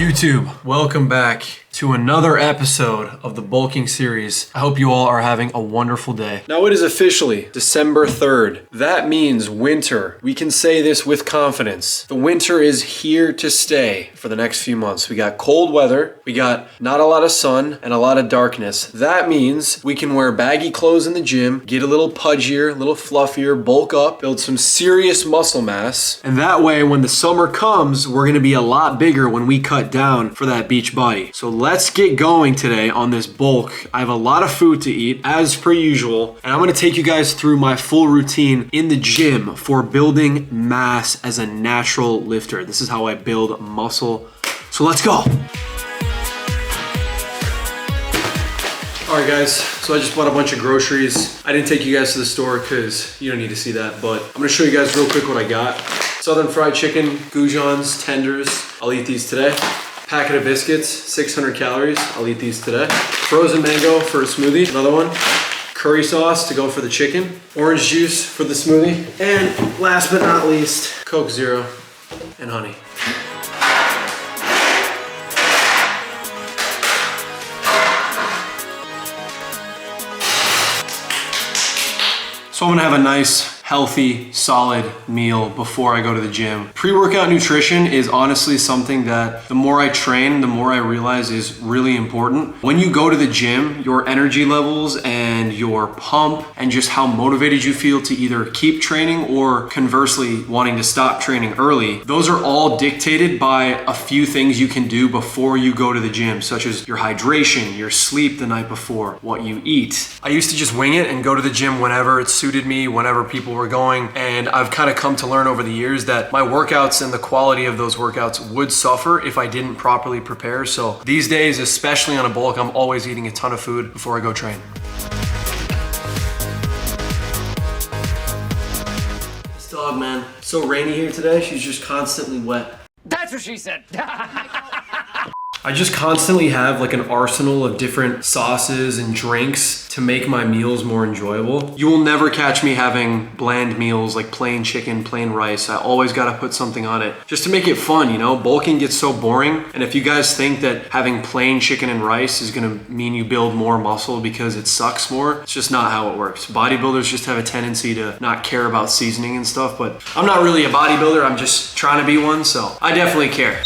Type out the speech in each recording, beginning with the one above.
YouTube, welcome back to another episode of the bulking series. I hope you all are having a wonderful day. Now it is officially December 3rd. That means winter. We can say this with confidence. The winter is here to stay for the next few months. We got cold weather, we got not a lot of sun, and a lot of darkness. That means we can wear baggy clothes in the gym, get a little pudgier, a little fluffier, bulk up, build some serious muscle mass. And that way, when the summer comes, we're gonna be a lot bigger when we cut down for that beach body. So let's get going today on this bulk. I have a lot of food to eat as per usual, and I'm gonna take you guys through my full routine in the gym for building mass as a natural lifter. This is how I build muscle. So let's go. All right guys, so I just bought a bunch of groceries. I didn't take you guys to the store because you don't need to see that, but I'm gonna show you guys real quick what I got. Southern fried chicken, goujons, tenders. I'll eat these today. Packet of biscuits, 600 calories. I'll eat these today. Frozen mango for a smoothie, another one. Curry sauce to go for the chicken. Orange juice for the smoothie. And last but not least, Coke Zero and honey. So I'm gonna have a nice, healthy, solid meal before I go to the gym. Pre-workout nutrition is honestly something that the more I train, the more I realize is really important. When you go to the gym, your energy levels and your pump and just how motivated you feel to either keep training or conversely wanting to stop training early, those are all dictated by a few things you can do before you go to the gym, such as your hydration, your sleep the night before, what you eat. I used to just wing it and go to the gym whenever it suited me, whenever people were going, and I've kind of come to learn over the years that my workouts and the quality of those workouts would suffer if I didn't properly prepare. So these days, especially on a bulk, I'm always eating a ton of food before I go train. This dog, man, it's so rainy here today, she's just constantly wet. That's what she said. I just constantly have like an arsenal of different sauces and drinks to make my meals more enjoyable. You will never catch me having bland meals like plain chicken, plain rice. I always gotta put something on it just to make it fun, you know? Bulking gets so boring. And if you guys think that having plain chicken and rice is gonna mean you build more muscle because it sucks more, it's just not how it works. Bodybuilders just have a tendency to not care about seasoning and stuff, but I'm not really a bodybuilder, I'm just trying to be one, so I definitely care.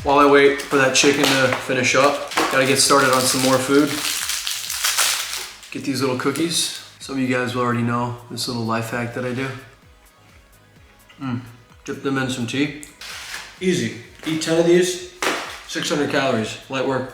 While I wait for that chicken to finish up, gotta get started on some more food. Get these little cookies. Some of you guys will already know this little life hack that I do. Dip them in some tea. Easy. Eat 10 of these, 600 calories, light work.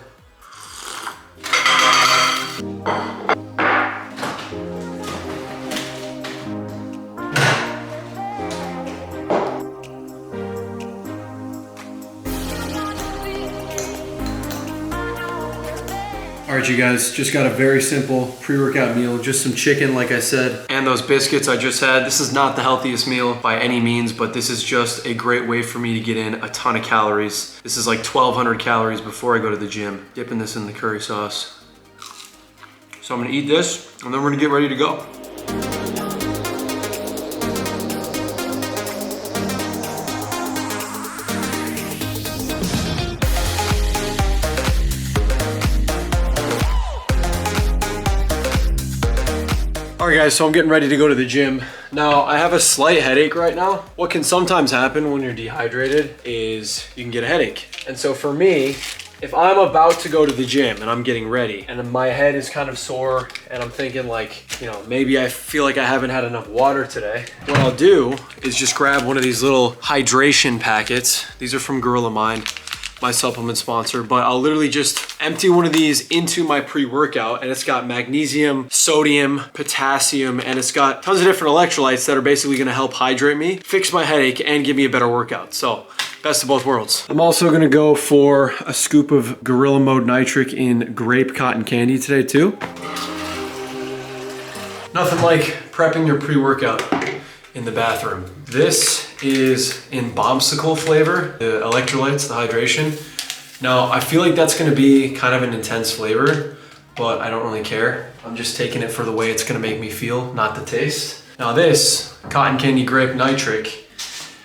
All right, you guys, just got a very simple pre-workout meal, just some chicken, like I said, and those biscuits I just had. This is not the healthiest meal by any means, but this is just a great way for me to get in a ton of calories. This is like 1,200 calories before I go to the gym. Dipping this in the curry sauce. So I'm gonna eat this, and then we're gonna get ready to go. All right guys, so I'm getting ready to go to the gym. Now, I have a slight headache right now. What can sometimes happen when you're dehydrated is you can get a headache. And so for me, if I'm about to go to the gym and I'm getting ready and my head is kind of sore and I'm thinking like, you know, maybe I feel like I haven't had enough water today, what I'll do is just grab one of these little hydration packets. These are from Gorilla Mind, my supplement sponsor, but I'll literally just empty one of these into my pre-workout, and it's got magnesium, sodium, potassium, and it's got tons of different electrolytes that are basically gonna help hydrate me, fix my headache, and give me a better workout. So, best of both worlds. I'm also gonna go for a scoop of Gorilla Mode Nitric in grape cotton candy today too. Nothing like prepping your pre-workout in the bathroom. This is in bombsicle flavor, the electrolytes, the hydration. Now, I feel like that's gonna be kind of an intense flavor, but I don't really care. I'm just taking it for the way it's gonna make me feel, not the taste. Now this cotton candy grape nitric,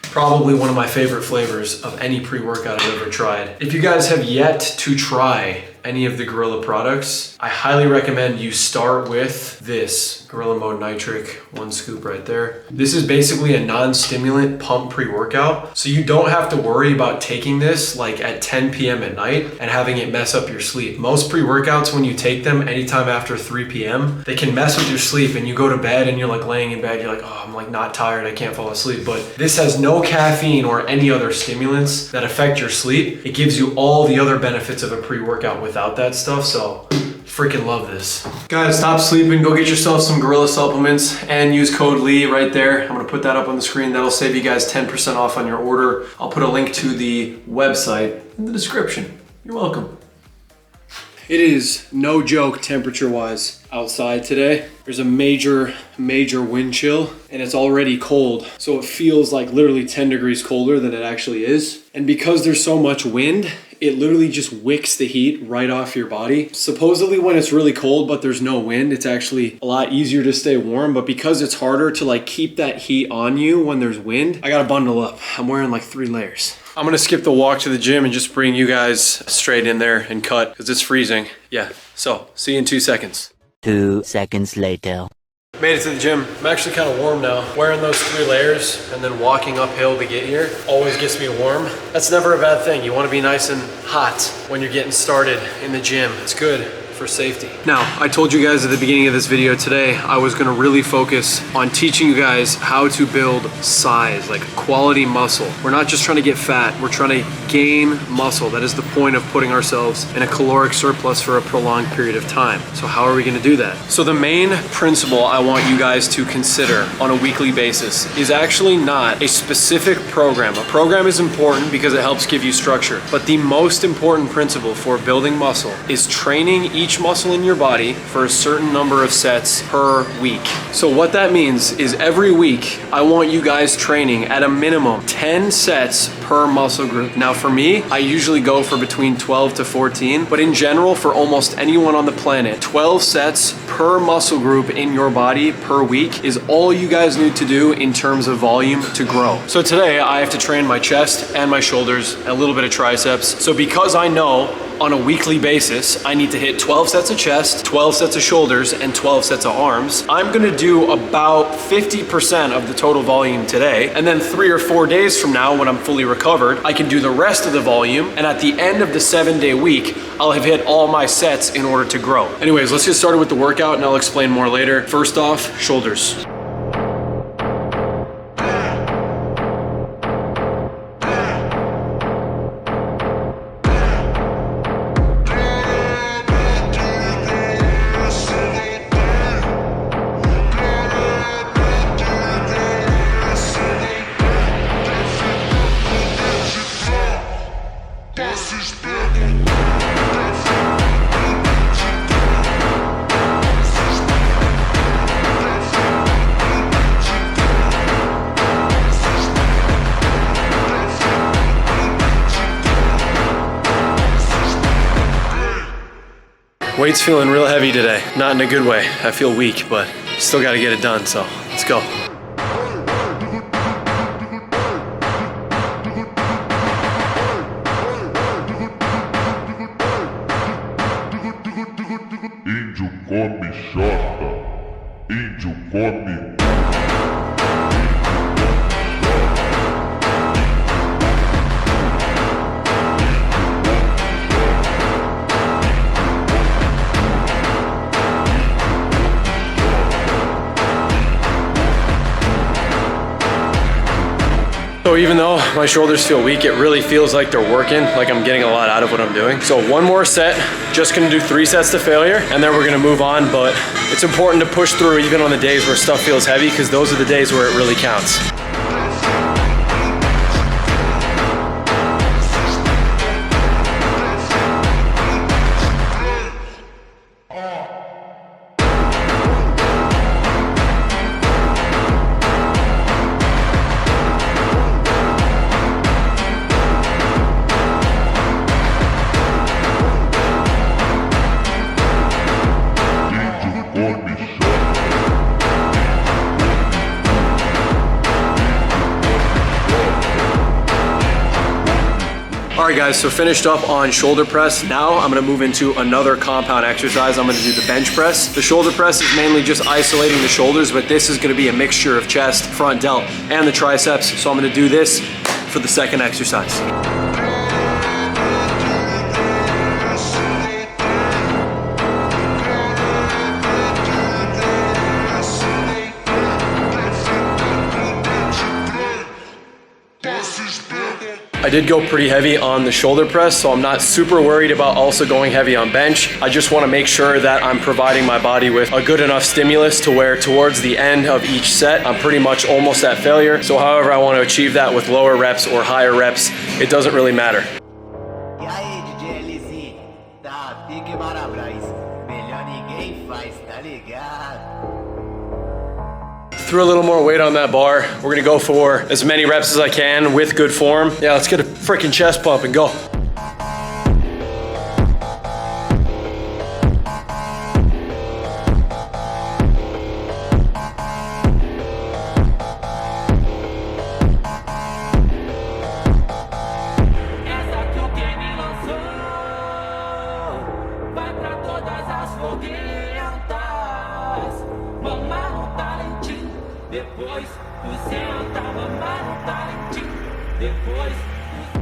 probably one of my favorite flavors of any pre-workout I've ever tried. If you guys have yet to try any of the Gorilla products, I highly recommend you start with this Gorilla Mode Nitric, 1 scoop right there. This is basically a non-stimulant pump pre-workout, so you don't have to worry about taking this like at 10 p.m. at night and having it mess up your sleep. Most pre-workouts, when you take them anytime after 3 p.m., they can mess with your sleep and you go to bed and you're like laying in bed, you're like, oh, I'm like not tired, I can't fall asleep. But this has no caffeine or any other stimulants that affect your sleep. It gives you all the other benefits of a pre-workout without that stuff, so freaking love this. Guys, stop sleeping, go get yourself some Gorilla supplements and use code Lee right there. I'm gonna put that up on the screen. That'll save you guys 10% off on your order. I'll put a link to the website in the description. You're welcome. It is no joke temperature-wise outside today. There's a major wind chill and it's already cold. So it feels like literally 10 degrees colder than it actually is. And because there's so much wind, it literally just wicks the heat right off your body. Supposedly when it's really cold but there's no wind, it's actually a lot easier to stay warm. But because it's harder to like keep that heat on you when there's wind, I gotta bundle up. I'm wearing like 3 layers. I'm gonna skip the walk to the gym and just bring you guys straight in there and cut because it's freezing. Yeah, so see you in 2 seconds. 2 seconds later. Made it to the gym. I'm actually kind of warm now. Wearing those 3 layers and then walking uphill to get here always gets me warm. That's never a bad thing. You want to be nice and hot when you're getting started in the gym. It's good for safety. Now, I told you guys at the beginning of this video today, I was gonna really focus on teaching you guys how to build size, like quality muscle. We're not just trying to get fat, we're trying to gain muscle. That is the point of putting ourselves in a caloric surplus for a prolonged period of time. So how are we gonna do that? So the main principle I want you guys to consider on a weekly basis is actually not a specific program. A program is important because it helps give you structure, but the most important principle for building muscle is training each muscle in your body for a certain number of sets per week. So what that means is every week, I want you guys training at a minimum 10 sets per muscle group. Now for me, I usually go for between 12 to 14, but in general, for almost anyone on the planet, 12 sets per muscle group in your body per week is all you guys need to do in terms of volume to grow. So today, I have to train my chest and my shoulders, a little bit of triceps. So because I know on a weekly basis, I need to hit 12 sets of chest, 12 sets of shoulders, and 12 sets of arms, I'm gonna do about 50% of the total volume today. And then 3 or 4 days from now, when I'm fully recovered, I can do the rest of the volume. And at the end of the 7-day week, I'll have hit all my sets in order to grow. Anyways, let's get started with the workout and I'll explain more later. First off, shoulders. Weight's feeling real heavy today. Not in a good way. I feel weak, but still gotta get it done, so let's go. Índio come xota, índio come. So even though my shoulders feel weak, it really feels like they're working, like I'm getting a lot out of what I'm doing. So 1 more set, just gonna do 3 sets to failure, and then we're gonna move on, but it's important to push through even on the days where stuff feels heavy, because those are the days where it really counts. right, guys, so finished up on shoulder press. Now I'm gonna move into another compound exercise. I'm gonna do the bench press. The shoulder press is mainly just isolating the shoulders, but this is gonna be a mixture of chest, front delt, and the triceps. So I'm gonna do this for the second exercise. I did go pretty heavy on the shoulder press, so I'm not super worried about also going heavy on bench. I just want to make sure that I'm providing my body with a good enough stimulus to where towards the end of each set, I'm pretty much almost at failure. So however I want to achieve that with lower reps or higher reps, it doesn't really matter. Threw a little more weight on that bar. We're gonna go for as many reps as I can with good form. Yeah, let's get a freaking chest pump and go.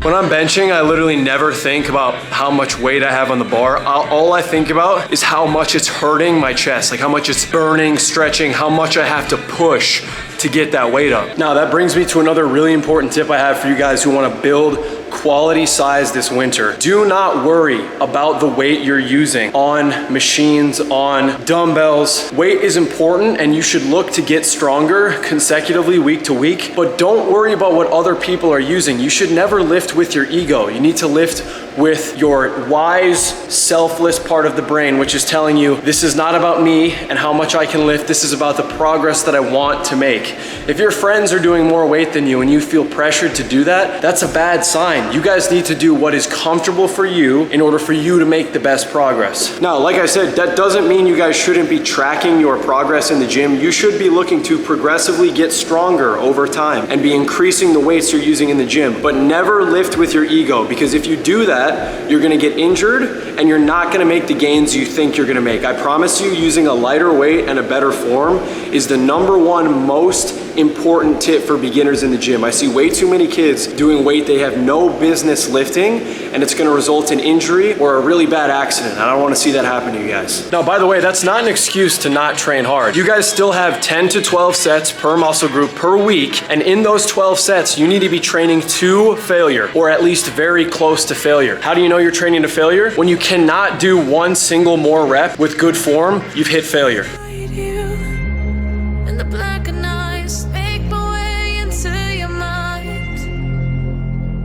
When I'm benching, I literally never think about how much weight I have on the bar. All I think about is how much it's hurting my chest, like how much it's burning, stretching, how much I have to push to get that weight up. Now that brings me to another really important tip I have for you guys who want to build quality size this winter. Do not worry about the weight you're using on machines, on dumbbells. Weight is important and you should look to get stronger consecutively week to week, but don't worry about what other people are using. You should never lift with your ego. You need to lift with your wise, selfless part of the brain, which is telling you, this is not about me and how much I can lift. This is about the progress that I want to make. If your friends are doing more weight than you and you feel pressured to do that, that's a bad sign. You guys need to do what is comfortable for you in order for you to make the best progress. Now, like I said, that doesn't mean you guys shouldn't be tracking your progress in the gym. You should be looking to progressively get stronger over time and be increasing the weights you're using in the gym, but never lift with your ego, because if you do that, you're gonna get injured and you're not gonna make the gains you think you're gonna make. I promise you, using a lighter weight and a better form is the #1 most important tip for beginners in the gym. I see way too many kids doing weight they have no business lifting, and it's gonna result in injury or a really bad accident. I don't wanna see that happen to you guys. Now, by the way, that's not an excuse to not train hard. You guys still have 10 to 12 sets per muscle group per week, and in those 12 sets, you need to be training to failure, or at least very close to failure. How do you know you're training to failure? When you cannot do one single more rep with good form, you've hit failure.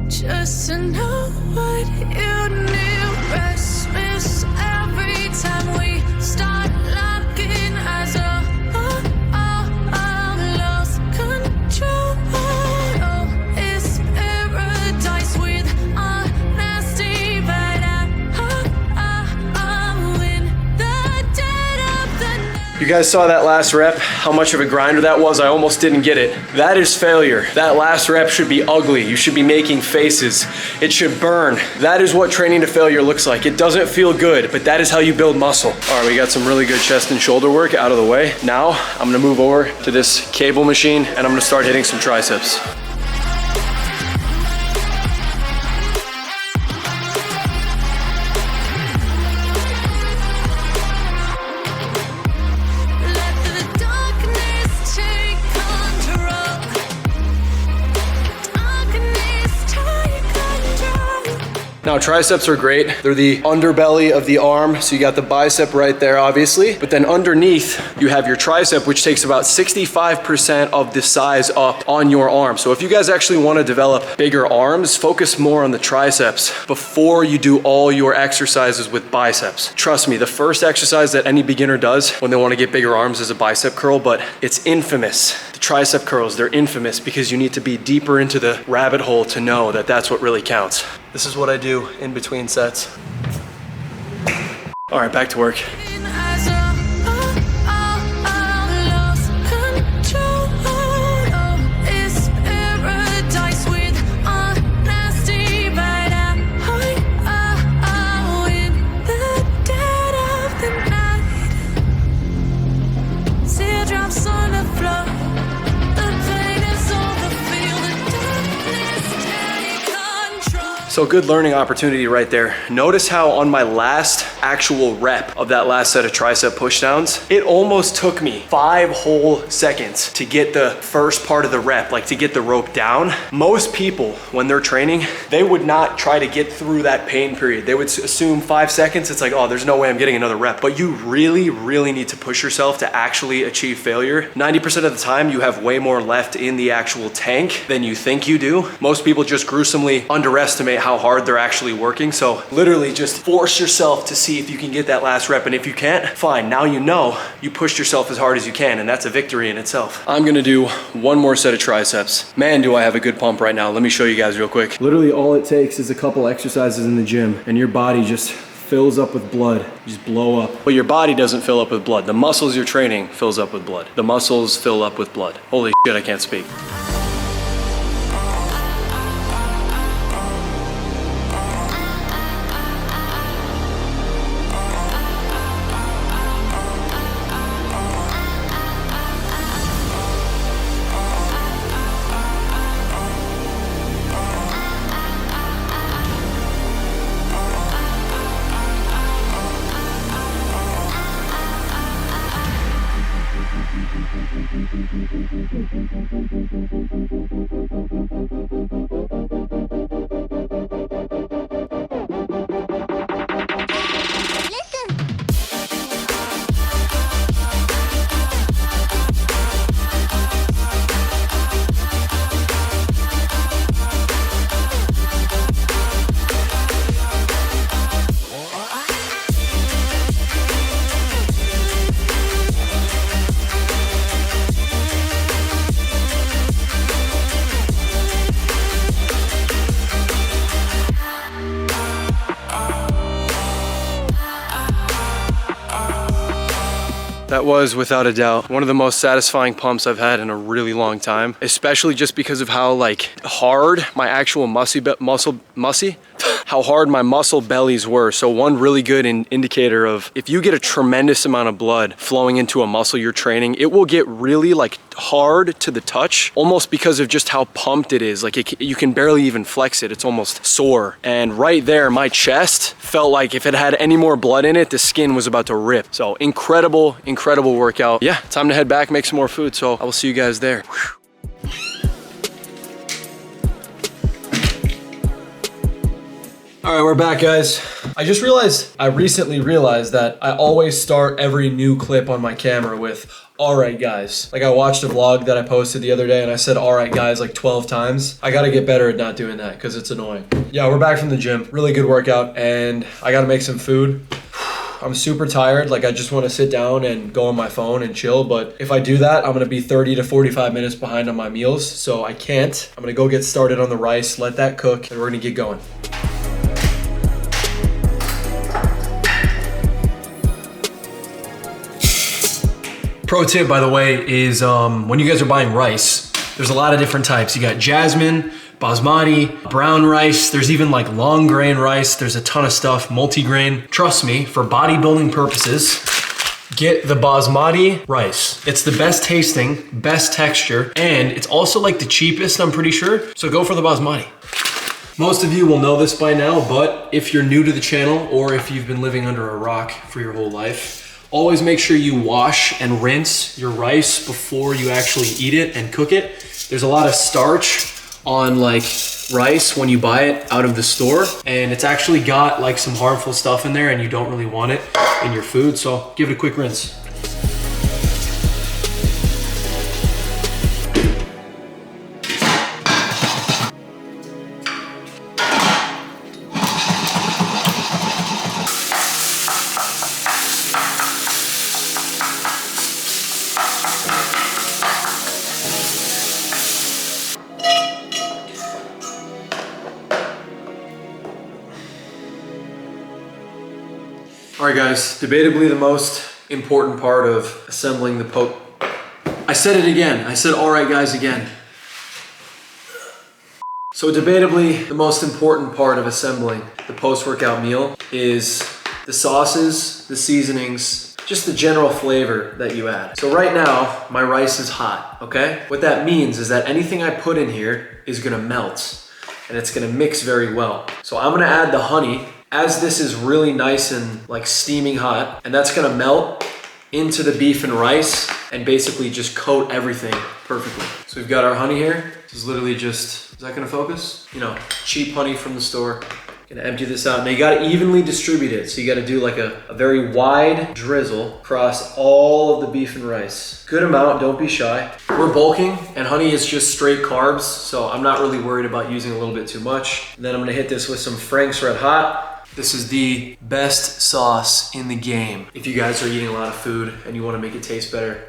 Just to know what you knew. Restless every time we start locking eyes. Lost control. Oh, it's paradise with honesty, but I'm in the dead of the night. You guys saw that last rep, how much of a grinder that was? I almost didn't get it. That is failure. That last rep should be ugly. You should be making faces. It should burn. That is what training to failure looks like. It doesn't feel good, but that is how you build muscle. All right, we got some really good chest and shoulder work out of the way. Now, I'm gonna move over to this cable machine and I'm gonna start hitting some triceps. Now, triceps are great. They're the underbelly of the arm. So you got the bicep right there, obviously. But then underneath, you have your tricep, which takes about 65% of the size up on your arm. So if you guys actually want to develop bigger arms, focus more on the triceps before you do all your exercises with biceps. Trust me, the first exercise that any beginner does when they want to get bigger arms is a bicep curl, but it's infamous. The tricep curls, they're infamous because you need to be deeper into the rabbit hole to know that that's what really counts. This is what I do in between sets. All right, back to work. So good learning opportunity right there. Notice how on my last actual rep of that last set of tricep pushdowns, it almost took me 5 whole seconds to get the first part of the rep, like to get the rope down. Most people, when they're training, they would not try to get through that pain period. They would assume 5 seconds. It's like, oh, there's no way I'm getting another rep. But you really, really need to push yourself to actually achieve failure. 90% of the time, you have way more left in the actual tank than you think you do. Most people just gruesomely underestimate how hard they're actually working. So literally just force yourself to see if you can get that last rep. And if you can't, fine. Now you know you pushed yourself as hard as you can, and that's a victory in itself. I'm gonna do one more set of triceps. Man, do I have a good pump right now. Let me show you guys real quick. Literally all it takes is a couple exercises in the gym and your body just fills up with blood. You just blow up. But your body doesn't fill up with blood. The muscles you're training fills up with blood. The muscles fill up with blood. Holy shit, I can't speak. That was, without a doubt, one of the most satisfying pumps I've had in a really long time, especially just because of how like hard my actual how hard my muscle bellies were. So one really good indicator of if you get a tremendous amount of blood flowing into a muscle you're training, it will get really like hard to the touch, almost because of just how pumped it is. Like you can barely even flex it. It's almost sore. And right there, my chest felt like if it had any more blood in it, the skin was about to rip. So incredible, incredible workout. Yeah, time to head back, make some more food. So I will see you guys there. All right, we're back, guys. I recently realized that I always start every new clip on my camera with, all right, guys. Like I watched a vlog that I posted the other day and I said, all right, guys, like 12 times. I gotta get better at not doing that because it's annoying. Yeah, we're back from the gym. Really good workout and I gotta make some food. I'm super tired. Like I just want to sit down and go on my phone and chill. But if I do that, I'm going to be 30 to 45 minutes behind on my meals. So I can't. I'm going to go get started on the rice, let that cook, and we're going to get going. Pro tip, by the way, is when you guys are buying rice, there's a lot of different types. You got jasmine, basmati, brown rice. There's even like long grain rice. There's a ton of stuff, multi-grain. Trust me, for bodybuilding purposes, get the basmati rice. It's the best tasting, best texture, and it's also like the cheapest, I'm pretty sure. So go for the basmati. Most of you will know this by now, but if you're new to the channel or if you've been living under a rock for your whole life, always make sure you wash and rinse your rice before you actually eat it and cook it. There's a lot of starch on like rice when you buy it out of the store, and it's actually got like some harmful stuff in there and you don't really want it in your food. So give it a quick rinse. All right, guys, debatably the most important part of assembling the I said it again. I said, all right, guys, again. So debatably the most important part of assembling the post-workout meal is the sauces, the seasonings, just the general flavor that you add. So right now, my rice is hot, okay? What that means is that anything I put in here is gonna melt. and it's gonna mix very well. So I'm gonna add the honey as this is really nice and like steaming hot, and that's gonna melt into the beef and rice and basically just coat everything perfectly. So we've got our honey here. This is literally just, is that gonna focus? You know, cheap honey from the store. Gonna empty this out. Now you gotta evenly distribute it. So you gotta do like a very wide drizzle across all of the beef and rice. Good amount, don't be shy. We're bulking and honey is just straight carbs. So I'm not really worried about using a little bit too much. And then I'm gonna hit this with some Frank's Red Hot. This is the best sauce in the game. If you guys are eating a lot of food and you wanna make it taste better,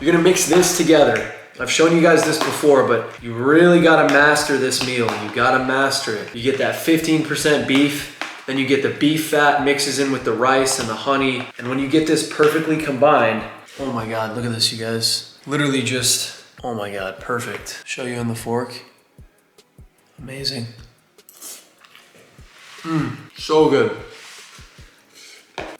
you're gonna mix this together. I've shown you guys this before, but you really gotta master this meal. You gotta master it. You get that 15% beef, then you get the beef fat mixes in with the rice and the honey. And when you get this perfectly combined, oh my God, look at this, you guys. Literally just, oh my God, perfect. Show you on the fork. Amazing. So good.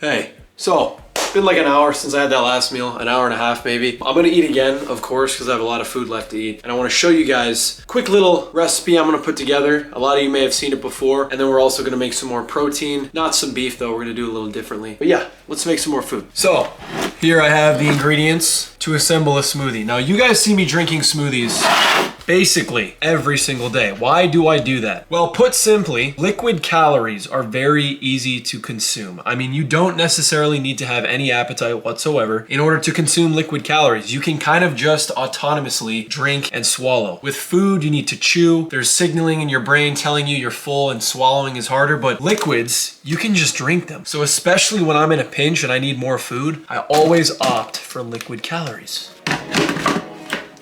Hey, so, it's been like an hour since I had that last meal, an hour and a half maybe. I'm gonna eat again, of course, because I have a lot of food left to eat. And I wanna show you guys a quick little recipe I'm gonna put together. A lot of you may have seen it before. And then we're also gonna make some more protein. Not some beef though, we're gonna do it a little differently. But yeah, let's make some more food. So, here I have the ingredients to assemble a smoothie. Now you guys see me drinking smoothies basically every single day. Why do I do that? Well, put simply, liquid calories are very easy to consume. I mean, you don't necessarily need to have any appetite whatsoever in order to consume liquid calories. You can kind of just autonomously drink and swallow. With food, you need to chew. There's signaling in your brain telling you you're full and swallowing is harder, but liquids, you can just drink them. So especially when I'm in a pinch and I need more food, I always opt for liquid calories.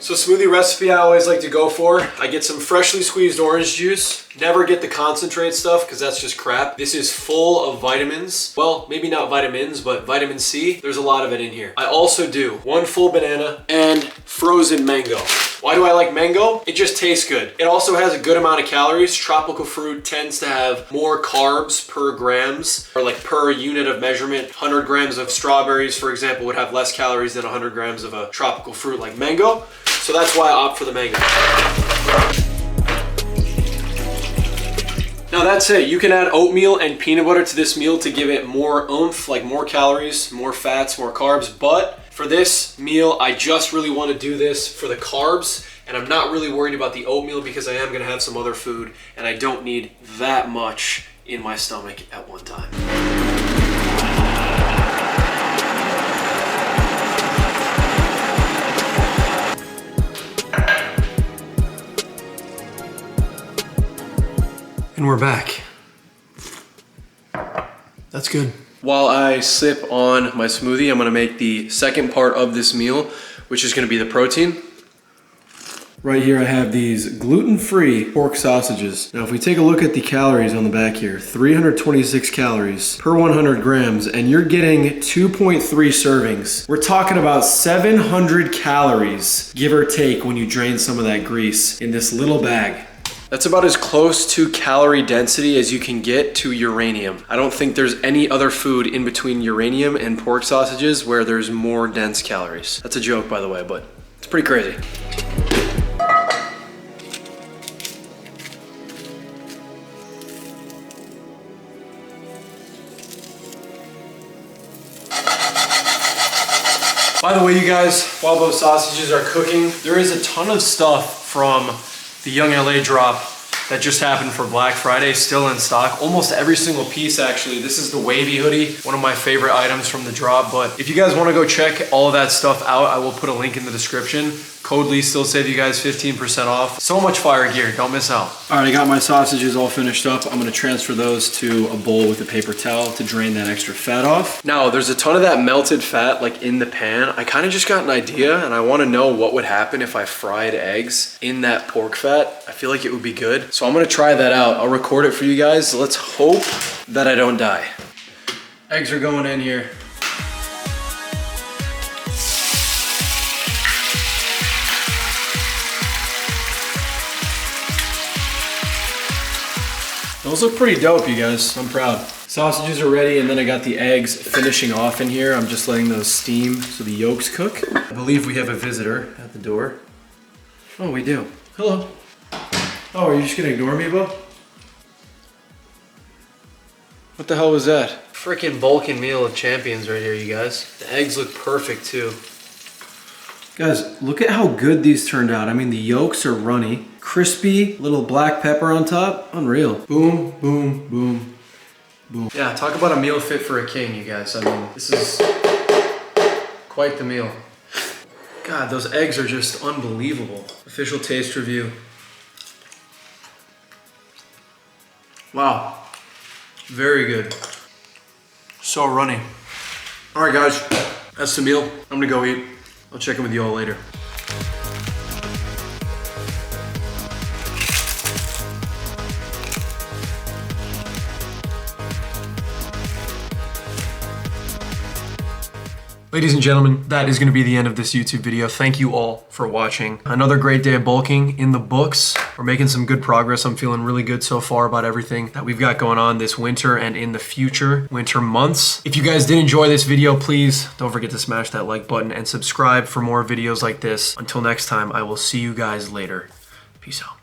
So smoothie recipe I always like to go for. I get some freshly squeezed orange juice. Never get the concentrate stuff because that's just crap. This is full of vitamins. Well, maybe not vitamins, but vitamin C. There's a lot of it in here. I also do 1 full banana and frozen mango. Why do I like mango? It just tastes good. It also has a good amount of calories. Tropical fruit tends to have more carbs per grams, or like per unit of measurement. 100 grams of strawberries, for example, would have less calories than 100 grams of a tropical fruit like mango. So that's why I opt for the mango. Now that's it. You can add oatmeal and peanut butter to this meal to give it more oomph, like more calories, more fats, more carbs. But for this meal, I just really want to do this for the carbs. And I'm not really worried about the oatmeal because I am going to have some other food and I don't need that much in my stomach at one time. And we're back. That's good. While I sip on my smoothie, I'm gonna make the second part of this meal, which is gonna be the protein. Right here I have these gluten-free pork sausages. Now if we take a look at the calories on the back here, 326 calories per 100 grams, and you're getting 2.3 servings. We're talking about 700 calories, give or take, when you drain some of that grease in this little bag. That's about as close to calorie density as you can get to uranium. I don't think there's any other food in between uranium and pork sausages where there's more dense calories. That's a joke, by the way, but it's pretty crazy. By the way, you guys, while those sausages are cooking, there is a ton of stuff from the Young LA drop that just happened for Black Friday, still in stock. Almost every single piece, actually. This is the wavy hoodie, one of my favorite items from the drop. But if you guys want to go check all of that stuff out, I will put a link in the description. Code Lee still save you guys 15% off. So much fire gear, don't miss out. All right, I got my sausages all finished up. I'm gonna transfer those to a bowl with a paper towel to drain that extra fat off. Now, there's a ton of that melted fat like in the pan. I kind of just got an idea and I wanna know what would happen if I fried eggs in that pork fat. I feel like it would be good. So I'm gonna try that out. I'll record it for you guys. Let's hope that I don't die. Eggs are going in here. Those look pretty dope, you guys. I'm proud. Sausages are ready, and then I got the eggs finishing off in here. I'm just letting those steam so the yolks cook. I believe we have a visitor at the door. Oh, we do. Hello. Oh, are you just gonna ignore me, Bo? What the hell was that? Freaking bulking meal of champions right here, you guys. The eggs look perfect too. Guys, look at how good these turned out. I mean, the yolks are runny. Crispy, little black pepper on top. Unreal. Boom, boom, boom, boom. Yeah, talk about a meal fit for a king, you guys. I mean, this is quite the meal. God, those eggs are just unbelievable. Official taste review. Wow. Very good. So runny. All right, guys, that's the meal. I'm gonna go eat. I'll check in with you all later. Ladies and gentlemen, that is going to be the end of this YouTube video. Thank you all for watching. Another great day of bulking in the books. We're making some good progress. I'm feeling really good so far about everything that we've got going on this winter and in the future winter months. If you guys did enjoy this video, please don't forget to smash that like button and subscribe for more videos like this. Until next time, I will see you guys later. Peace out.